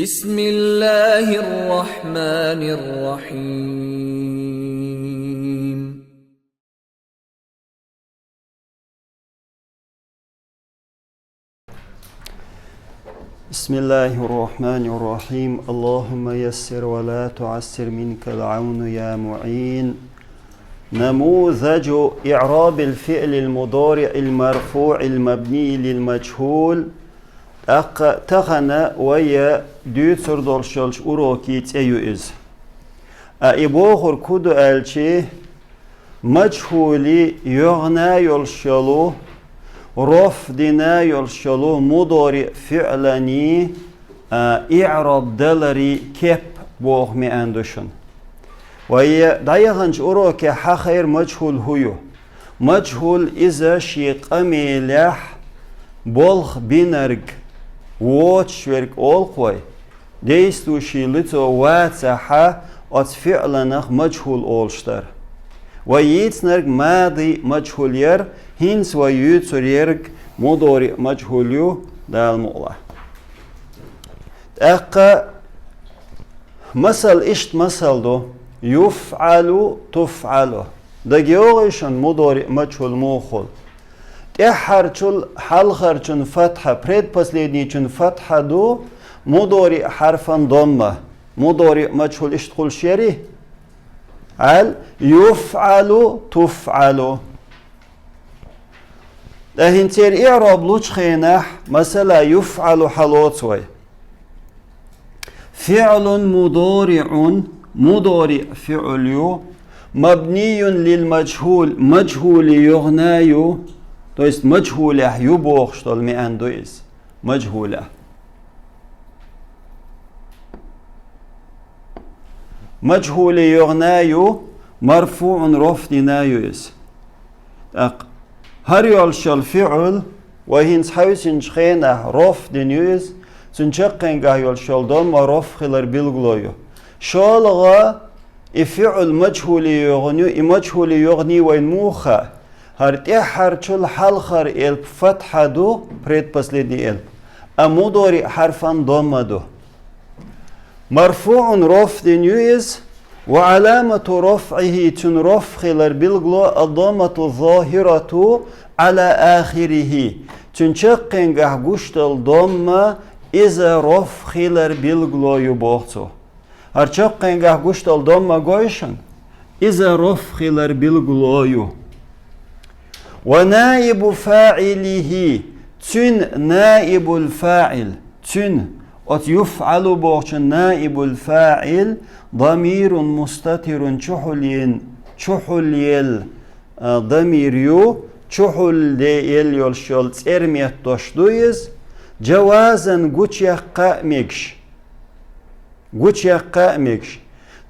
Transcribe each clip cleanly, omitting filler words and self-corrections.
بسم الله الرحمن الرحيم. بسم الله الرحمن الرحيم. اللهم يسر ولا تعسر، منك العون يا معين. نموذج إعراب الفعل المضارع المرفوع المبني للمجهول. تغنى ويا دوتر دولشلش أوروكي تأيوز أبوخر كودو ألشي مجهولي يغنى يلشلو رفضنا يلشلو مضارع فعلاني إعراب دلري كيب بوغ مي أندوشن ويا دايغنج أوروكي حخير مجهول هيو مجهول إذا شيق أميلح بولخ بينرق واتشورك أولقوي ديستوشي لتو واتسحا أتفعلنخ مجهول أولشتر ويتنرق ماضي مجهول ير هنس ويتسر يرق مضارع مجهول يو دال مؤلا أقا مثل إشت مثل دو يفعلو تفعلو دا جيوغيشن مضارع مجهول موخول تحرچل حلخرچن فتحة предпоследнийчен فتحة دو مضارع حرفا ضمة مضارع مجهول اشتغل شيري al يفعل تفعل لهن تير إعراب لوش خيناح مثلا يفعل حلوتوي فعل مضارع فعل مبني للمجهول مجهول يغنايو то есть مجهولة يبوغ شتول مي أندويز مجهولة مجهول يغنايو مرفوع رفضنايوز هر يالشال فعل وهنس حيوسن شخينه رفضنايوز سنشقين قه يالشال دون رفع خلر بالغلويو شالغا إفعل مجهول يغنيو مجهول يغني وين موخا هر تحرچل حلخر الب فتحة دو предпоследний الب مضارع حرفا ضمة دو مرفوع رفع نيوز وعلامة رفعه تن رفع خلر بالغلو الضمة الظاهرة على آخره تنشقين قه قشت الضمة إذا رفع خلر بالغلو يبوغتو هر شقين قه قشت الضمة قويشن إذا رفع خلر بالغلو يو ونائب فاعله تن نائب الفاعل تن أت يفعل بوغش نائب الفاعل ضمير مستتر چحل ضمير يو چحل ديل يلشل ترميت تشدويز جوازا قوش يقا مكش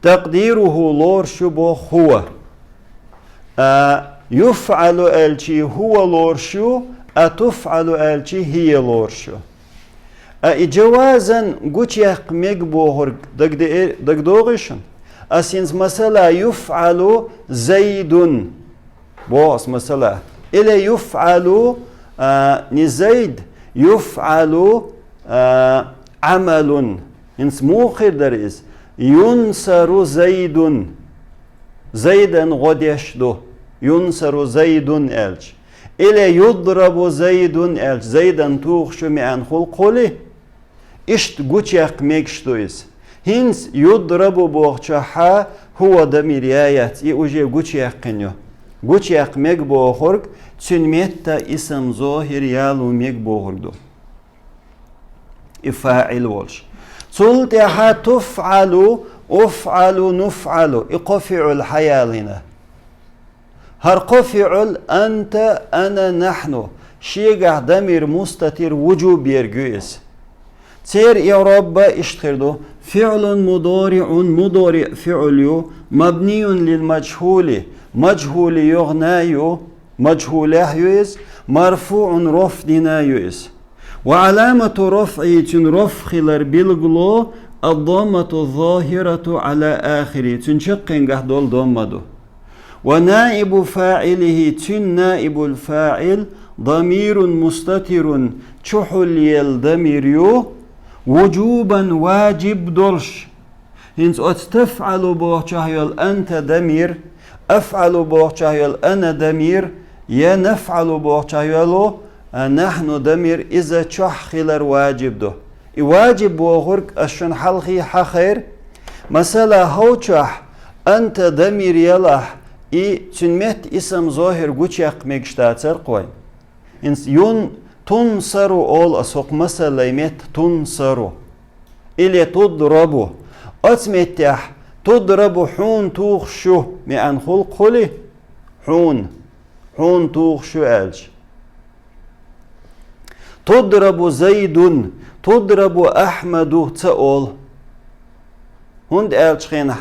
تقديره لور شبو هو يفعل الشي هو لورشو أتفعل الشي هي لورشو جوازا قوش يقمق بوهر دقدوغشن أسينز مثلا يفعل زيد بوس مثلا إلا يفعل نزيد يفعل عمل إنس موخر دريز ينصر زيد زيدا غديشدو ينصر زيد ألش إلا يضرب زيد ألش زيدا توخشو مئن خلقولي إشت قوشيق ميكشتويز هنس يضرب بوخشاحا هو دمير آيات يوجي قوشيق قنيو قوشيق ميك بوخورك تنميتا اسم ظاهر يالو ميك بوخوردو إفاعل والش تلتها تفعل أفعل نفعل إقفع الحيالنا هر قفعل أنت أنا نحن شيء ضمير مستتر وجوب يرجوز تير إعراب اشتردو فعل مضارع فعل مبني للمجهول مجهول يغنايو مجهول يحيز مرفوع رفضنا يوز وعلامة رفعه رفع خلر بالغلو الضمة الظاهرة على آخره تنشقين قهدول ضمدو ونائب فاعله تن نائب الفاعل ضمير مستتر چحل يل ضمير يو وجوبا واجب دولش. هنس تفعل بوغشاهيل أنت دمير، أفعل بوغشاهيل أنا دمير، يا نفعل بوغشاهيل نحن دمير إذا تشح خلر واجب دو. واجب بوغرك أشن حلقي حخير مثلا هو تشح أنت دمير يلح تنمت اسم ظاهر قوشيق ميكشتاتر قوي إنس يون تنصروا أول أسوق مثلا يمت تنصروا إلي تضربوا أتمتح تضربوا حون توخشو مئن خلق خلي حون توخشو ألج تضرب زيد تضرب أحمد تقول هند ألج خينح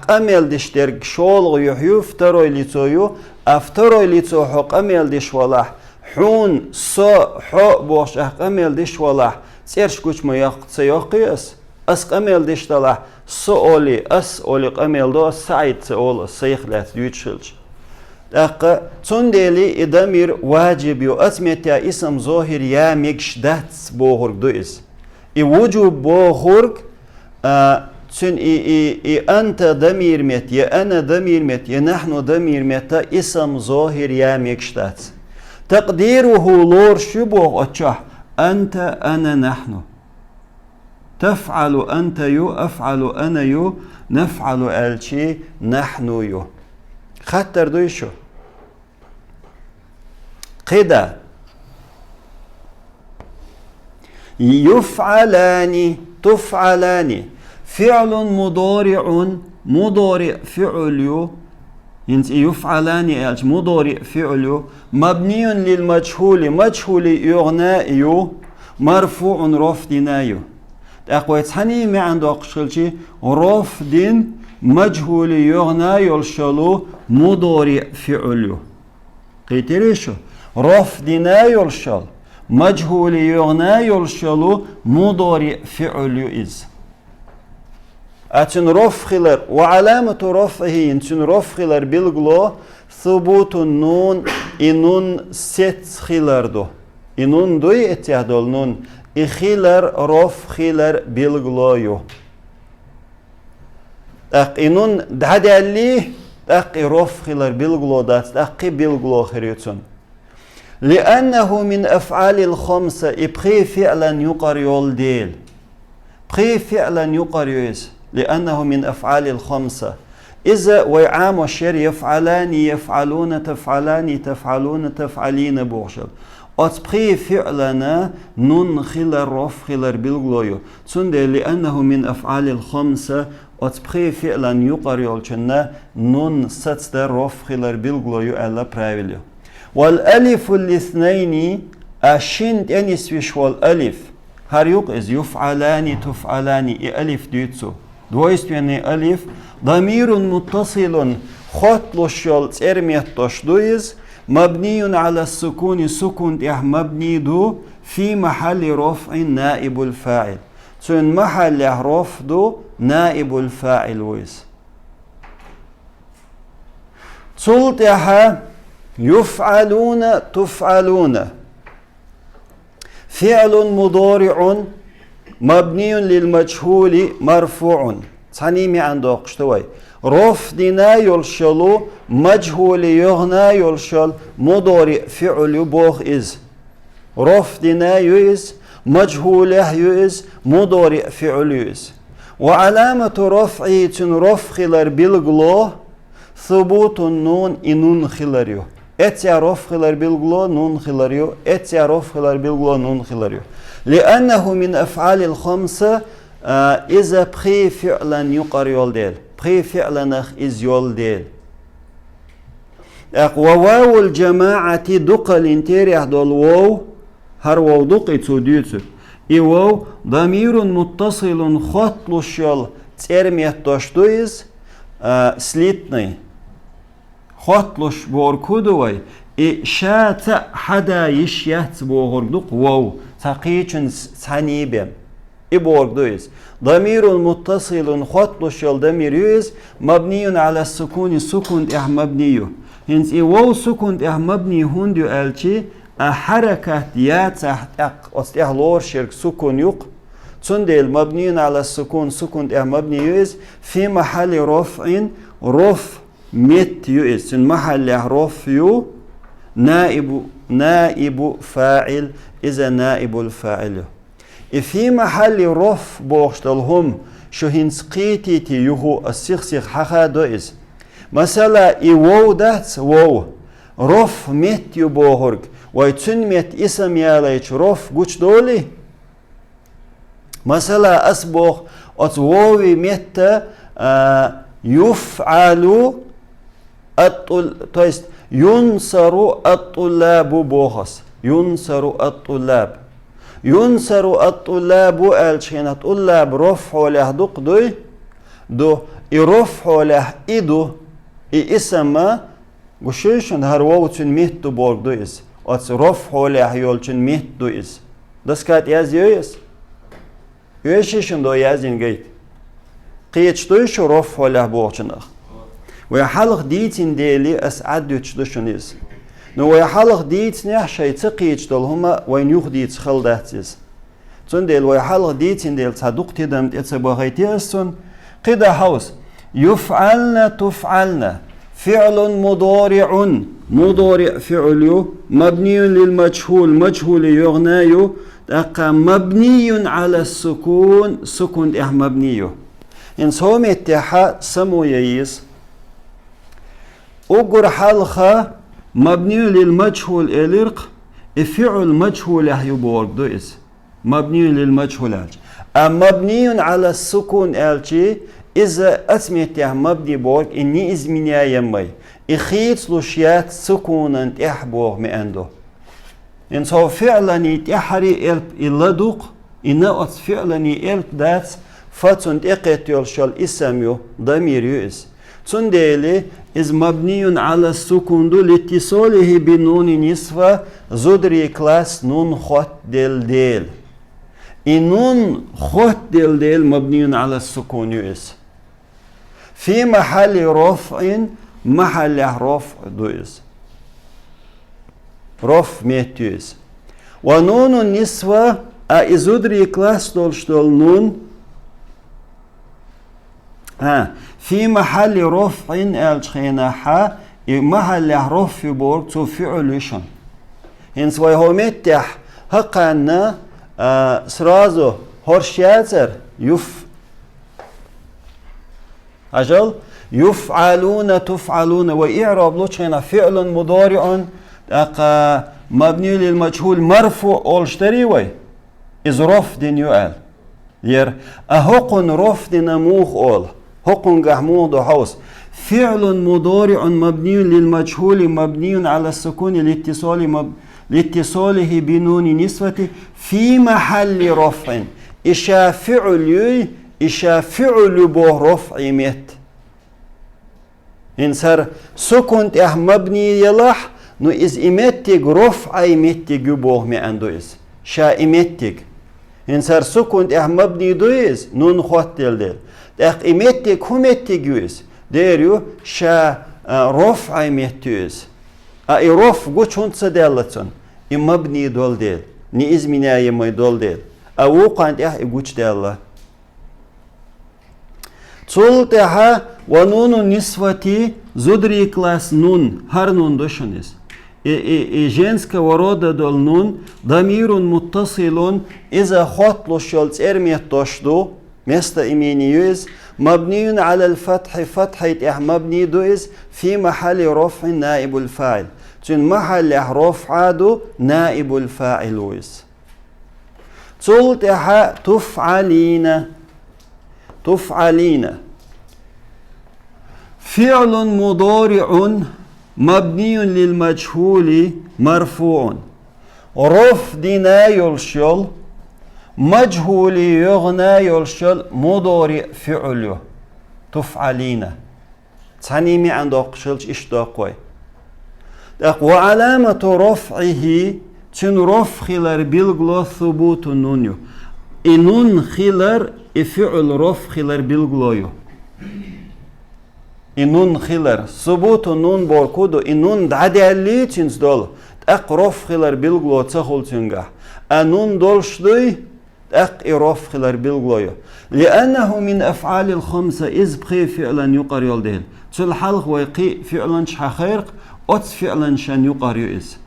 أمل دشترك شول يحيو فتروي لتويو أفتروي لتو حق أمل دش ولاح حون صا حق بوش أمل دش ولاح سيرش كوش ما يقيس أس أمل دش تلاح سؤالي أس أولي أمل دو سعيد سؤال سيخلات يتشلش أق تندلي إدمير واجب يو أسمتها اسم ظاهر يا ميكش داتس بوهرك دوئس وجوب بوهرك تن أنت دمير مت يا أنا دمير مت يا نحن دمير مت اسم ظاهر يا ميكشتات تقديره لور شبه أتشح أنت أنا نحن تفعل أنت يو أفعل أنا يو نفعل الشي نحن يو خطر دويشو قدا يفعلان تفعلان فعل مضارع فعل يفعلان مضارع فعل مبني للمجهول مجهول يغنى مرفوع رفضنا أقوى تحني ما عنده أقشلشي رفض مجهول يغنى يلشلو مضارع فعل قيتريشو رفضنا يلشل مجهول يغنى يلشلو مضارع فعل إز أتن رفخلر وعلامة رفعه أتن رفخلر بالغلو ثبوت النون إنون ست خلر دو إنون دوي اتيهدول نون إخلر رفخلر بالغلو يو أق إنون دهدالي أق رفخلر بالغلو دات أق بالغلو خريتون لأنه من أفعال الخمسة إبقي فعلا يقريول ديل بقي فعلا يقريوز لأنه من أفعال الخمسة إذا وعام والشر يفعلان يفعلون تفعلان تفعلون تفعلين بوغشل أتبقي فعلنا نون خلر رف خلر بالغلويو تسنده لأنه من أفعال الخمسة أتبقي فعلا يقريول چنة نون ستستر رف خلر بالغلويو ألا براويليو والألف الاثنين أشنت أنسويش والألف هر يقز يفعلان تفعلان ألف ديتسو دويست يعني ألف ضمير متصل خطلش يلت إرميتش دويز مبني على السكون سكون مبني دو في محل رفع نائب الفاعل سن محل رفع دو نائب الفاعل ويز تلتها يفعلون تفعلون فعل مضارع مبني للمجهول مرفوع تانيمي عنده قشتوي رفضنا يلشلو مجهول يغنى يلشل مضارع فعل بوغ إز رفضنا يز مجهوله يز مضارع فعل يز وعلامة رفعه رفع خلر بالغلو ثبوت النون إنون خلريو اتيا رفع خلر بالغلو نون خلريو اتيا رفع خلر بالغلو نون خلريو لأنه من أفعال الخمسة إذا بخي فعلا يقريول ديل بخي فعلا إز يول ديل وواو الجماعة دقل انتيريح دول واو هر واو دقي توديوتو إي واو ضمير متصل خطل الشل ترميت تشتويز سليتني خطلش بوركودوي إي شات حدا يشيات بوغردق واو تقيچن سانيبم إي بوركدويز ضمير متصل خطلش الضمير يز مبني على السكون سكون مبني هنس إي واو سكون مبني هندو ألشي حركة يا تحت أستحلور شرك سكون يق تندل مبني على السكون سكون مبني يؤس في محل رفع رف مت يؤس محل رفع نائب فاعل إذا نائب الفاعل في محل رف بوغشتلهم شو هنسقيتي تيوهو السيخ حخا دوئس مثلا إيوو داتس وو رف مت يبوهرك ويتسن مت اسم ياليش رف قوش دولي مثلا أسبوغ أتووي مت يفعل تويست ينصر الطلاب بوخس ينصر الطلاب ينصر الطلاب الشين الطلاب رفع له دق دو يرفع له إدو اسم وشيشن هرووتن ميت بورغ دو إس أتس رفع له يولشن ميت دو إس das كات ياز يويس يوشيشن دو يازين جيت قيتش دوش رفع له بورغشنخ ويحلق ديتين ديلي أسعد يتشدشنيز نو ويحلق ديت نحشي تقيتش دول هما وين يخديت خلداتيز تون ديل ويحلق ديتين ديل تصدق تدمت اتسبغيتي أسون قدا حوس يفعلن تفعلن فعل مضارع فعل مبني للمجهول مجهول يغنايو تقى مبني على السكون سكون مبني إن سوم اتحا سمو ييس أقر حلقة مبني للمجهول الإرق فعل مجهول يبورك دوئس مبني للمجهول مبني على السكون الجي إذا أسميته مبني بورك إني إزمنيا يمي إخيط لشيات سكونا تحبوغ مأندو إن سو فعلني تحري إلب إلدوق إنه فعلني إلب دات فتن تقيت يلشل إسميو ضمير يؤس تنديلي إز مبني على السكون لاتصاله بنون نصف زدري كلاس نون خط دل نون خط دل مبني على السكون يؤس في محل رفع محل رفع دوئس رفع ميتيوس ونون النصف زدري كلاس دول نون في محل رفع الخيناحة محل رفع بورك تو فعلشن هنس ويهومتح هقنا سرازو هرشياتر أجل يفعلون تفعلون وإعراب لوشينا فعل مضارع مبني للمجهول مرفوع أولشتري وي إز رفض يؤل ير أهقن رفض نموخ أول هقن قحموه دو حوس فعل مضارع مبني للمجهول مبني على السكون لاتصاله بنون نسوة في محل رفع إشا فعل به رفع مت إنسر سكون مبني يلح نو إز إمتك رفع إمتك يبوه مي أندو إز شا إمتك إنسر سكون مبني دو إز نون خوات دل إمتك همتك يوز ديريو شا رفع إمتيوز رفع قوش هنتس دالتون مبني دول ديل ني إزمنا يمي دول ديل وقعند قوش دالة تولتها ونون النسوة زدري كلاس نون هر نون دوشنس женского рода дол нун дамирун муттасилун إذا خطلو شولت إرميت توشدو место имени يوز مبني على الفتح فتحة مبني دوز في محل رفع نائب الفاعل تن محل رفع دو نائب الفاعل ويز تلتها تفعلين فعل مضارع مبني للمجهول مرفوع رفضنا يلشل مجهول يغنى يلشل مضارع فعله تفعلين تنيمي عندك شلش اشتاقوي وعلامة رفعه تن رفع خلال بالغلو ثبوت النونيو إنون خلال فعل رفع خلال بالغلويو إنون خلال ثبوت النون بوركودو إنون دعدالي تنز دول رفع خلال بالغلو تخل تنجح أنون دولشدوي أق رف خلر بالغلويو لأنه من أفعال الخمسة إذ بخي فعلا يقر يولدهل تل حلق ويقي فعلا شخيرق أت فعلا شان يقر يؤز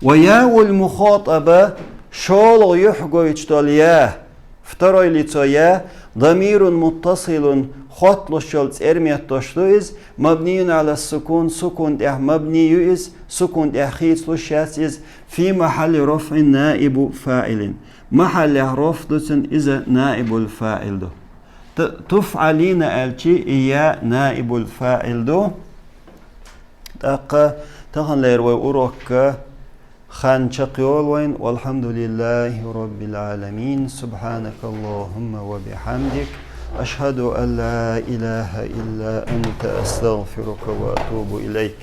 ويا المخاطبة شول يحقو يجتول يا فتروي لتويا ضمير متصل خط لشولت إرميت تشتويز مبني على السكون سكون ده مبني يؤز سكون ده خيط لشاسيز في محل رفع نائب فاعل محل رفع إذا نائب الفاعل دو تفعلين ألتي إيا نائب الفاعل دو تخن ليروي أروك خان شقيول وين والحمد لله رب العالمين سبحانك اللهم وبحمدك أشهد أن لا إله إلا أنت أستغفرك وأتوب إليك